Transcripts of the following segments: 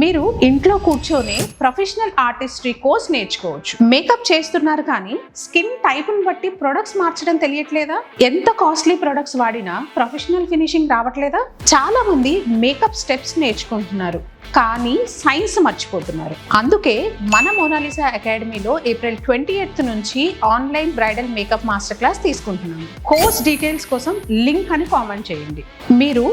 మీరు ఇంట్లో కూర్చొని ప్రొఫెషనల్ ఆర్టిస్ట్రీ కోర్స్ నేర్చుకోవచ్చు. మేకప్ చేస్తున్నారు కానీ స్కిన్ టైప్ని బట్టి ప్రొడక్ట్స్ మార్చడం తెలియట్లేదా? ఎంత కాస్ట్లీ ప్రొడక్ట్స్ వాడినా ప్రొఫెషనల్ ఫినిషింగ్ రావట్లేదా? చాలా మంది మేకప్ స్టెప్స్ నేర్చుకుంటున్నారు కానీ సైన్స్ మర్చిపోతున్నారు. అందుకే మన మోనాలిసా అకాడమీలో ఏప్రిల్ 28th నుంచి online bridal makeup master class తీసుకుంటున్నాను. కోర్స్ డీటెయిల్స్ కోసం లింక్ అని కామెంట్ చేయండి. మీరు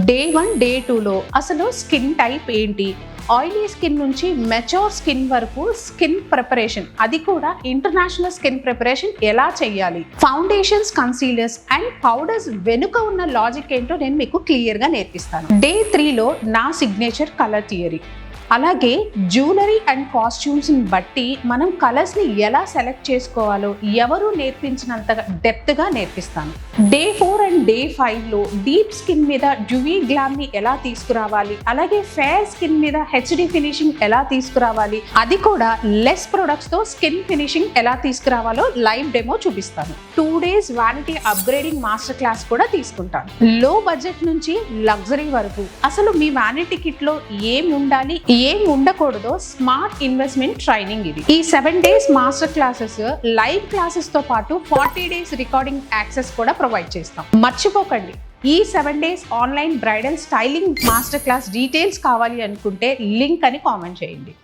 డే 1 డే 2లో అసలు స్కిన్ టైప్ ఏంటి, ఆయిలీ స్కిన్ నుంచి మెచ్యూర్ స్కిన్ వరకు స్కిన్ ప్రిపరేషన్, అది కూడా ఇంటర్నేషనల్ స్కిన్ ప్రిపరేషన్ ఎలా చేయాలి, ఫౌండేషన్స్, కన్సీలర్స్ అండ్ పౌడర్స్ వెనుక ఉన్న లాజిక్ ఏంటో నేను మీకు క్లియర్గా నేర్పిస్తాను. డే 3లో నా సిగ్నేచర్ కలర్ థియరీ, అలాగే జ్యువెలరీ అండ్ కాస్ట్యూమ్స్ని బట్టి మనం కలర్స్ని ఎలా సెలెక్ట్ చేసుకోవాలో ఎవరు నేర్పించినంత డెప్త్గా నేర్పిస్తాను. డే 4 అండ్ డే 5లో డీప్ స్కిన్ మీద డ్యూవీ గ్లామ్ని ఎలా తీసుకురావాలి, అలాగే ఫేర్ స్కిన్ మీద హెచ్డి ఫినిషింగ్ ఎలా తీసుకురావాలి, అది కూడా లెస్ ప్రొడక్ట్స్తో స్కిన్ ఫినిషింగ్ ఎలా తీసుకురావాలో లైవ్ డెమో చూపిస్తాను. 2 days vanity upgrading master class కూడా తీసుకుంటాను. లో బడ్జెట్ నుంచి లగ్జరీ వరకు అసలు మీ వ్యానిటీ కిట్లో ఏం ఉండాలి, ఏం ఉండకూడదో స్మార్ట్ ఇన్వెస్ట్మెంట్ ట్రైనింగ్ ఇది. ఈ 7 days master classes live classes తో పాటు 40 days రికార్డింగ్ యాక్సెస్ కూడా ప్రొవైడ్ చేస్తాం. మర్చిపోకండి, ఈ 7 days online bridal styling master class details కావాలి అనుకుంటే లింక్ అని కామెంట్ చేయండి.